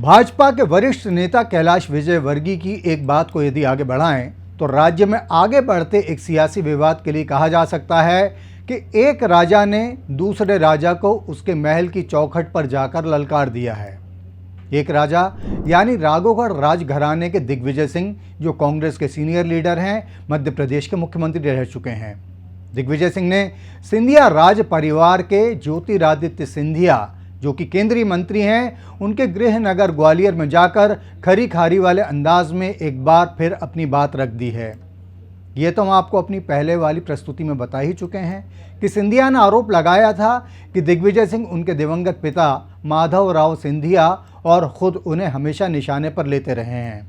भाजपा के वरिष्ठ नेता कैलाश विजयवर्गीय की एक बात को यदि आगे बढ़ाएं तो राज्य में आगे बढ़ते एक सियासी विवाद के लिए कहा जा सकता है कि एक राजा ने दूसरे राजा को उसके महल की चौखट पर जाकर ललकार दिया है। एक राजा यानी राघोगढ़ राजघराने के दिग्विजय सिंह, जो कांग्रेस के सीनियर लीडर हैं, मध्य प्रदेश के मुख्यमंत्री रह चुके हैं। दिग्विजय सिंह ने सिंधिया राज परिवार के ज्योतिरादित्य सिंधिया, जो कि केंद्रीय मंत्री हैं, उनके गृह नगर ग्वालियर में जाकर खरी खारी वाले अंदाज में एक बार फिर अपनी बात रख दी है। ये तो हम आपको अपनी पहले वाली प्रस्तुति में बता ही चुके हैं कि सिंधिया ने आरोप लगाया था कि दिग्विजय सिंह उनके दिवंगत पिता माधवराव सिंधिया और खुद उन्हें हमेशा निशाने पर लेते रहे हैं।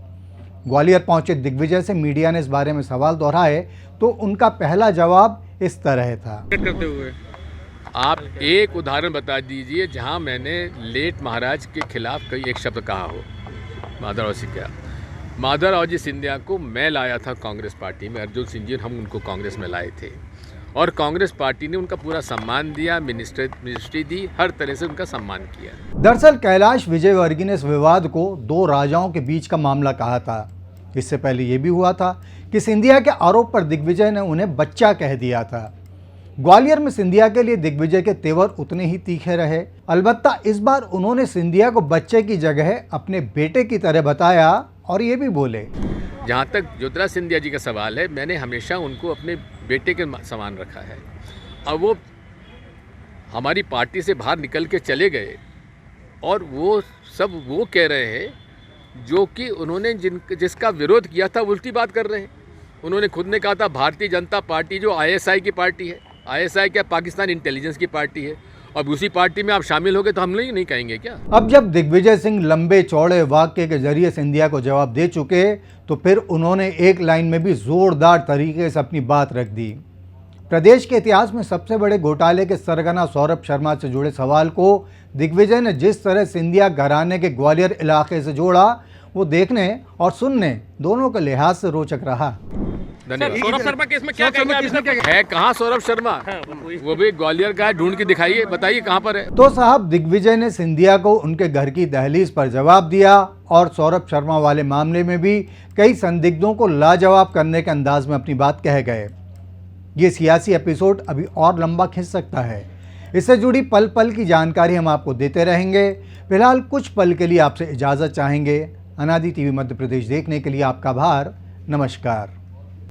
ग्वालियर पहुंचे दिग्विजय से मीडिया ने इस बारे में सवाल दोहराए तो उनका पहला जवाब इस तरह था। करते हुए आप एक उदाहरण बता दीजिए जहां मैंने लेट महाराज के खिलाफ कई एक शब्द कहा हो। माधवराव जी सिंधिया को मैं लाया था कांग्रेस पार्टी में, अर्जुन सिंह जी हम उनको कांग्रेस में लाए थे और कांग्रेस पार्टी ने उनका पूरा सम्मान दिया, मिनिस्ट्री दी, हर तरह से उनका सम्मान किया। दरअसल कैलाश विजयवर्गीय ने इस विवाद को दो राजाओं के बीच का मामला कहा था। इससे पहले यह भी हुआ था कि सिंधिया के आरोप पर दिग्विजय ने उन्हें बच्चा कह दिया था। ग्वालियर में सिंधिया के लिए दिग्विजय के तेवर उतने ही तीखे रहे। अलबत्ता इस बार उन्होंने सिंधिया को बच्चे की जगह अपने बेटे की तरह बताया और ये भी बोले, जहाँ तक ज्योतिरादित्य सिंधिया जी का सवाल है, मैंने हमेशा उनको अपने बेटे के समान रखा है। अब वो हमारी पार्टी से बाहर निकल के चले गए और वो सब वो कह रहे हैं जो कि उन्होंने जिसका विरोध किया था उल्टी बात कर रहे हैं। उन्होंने खुद ने कहा था भारतीय जनता पार्टी जो आईएसआई की पार्टी है, आईएसआई क्या पाकिस्तान इंटेलिजेंस की पार्टी है, अब उसी पार्टी में आप शामिल हो गए तो हम नहीं कहेंगे क्या? अब जब दिग्विजय सिंह लंबे चौड़े वाक्य के जरिए सिंधिया को जवाब दे चुके तो फिर उन्होंने एक लाइन में भी जोरदार तरीके से अपनी बात रख दी। प्रदेश के इतिहास में सबसे बड़े घोटाले के सरगना सौरभ शर्मा से जुड़े सवाल को दिग्विजय ने जिस तरह सिंधिया घराने के ग्वालियर इलाके से जोड़ा, वो देखने और सुनने दोनों के लिहाज से रोचक रहा। सौरभ शर्मा केस में क्या है? कहाँ सौरभ शर्मा? वो भी ग्वालियर का है, ढूंढ के दिखाइए, बताइए कहाँ पर है। तो साहब दिग्विजय ने सिंधिया को उनके घर की दहलीज पर जवाब दिया और सौरभ शर्मा वाले मामले में भी कई संदिग्धों को लाजवाब करने के अंदाज में अपनी बात कह गए। ये सियासी एपिसोड अभी और लंबा खिंच सकता है। इससे जुड़ी पल पल की जानकारी हम आपको देते रहेंगे। फिलहाल कुछ पल के लिए आपसे इजाजत चाहेंगे। अनादि टीवी मध्य प्रदेश देखने के लिए आपका आभार। नमस्कार।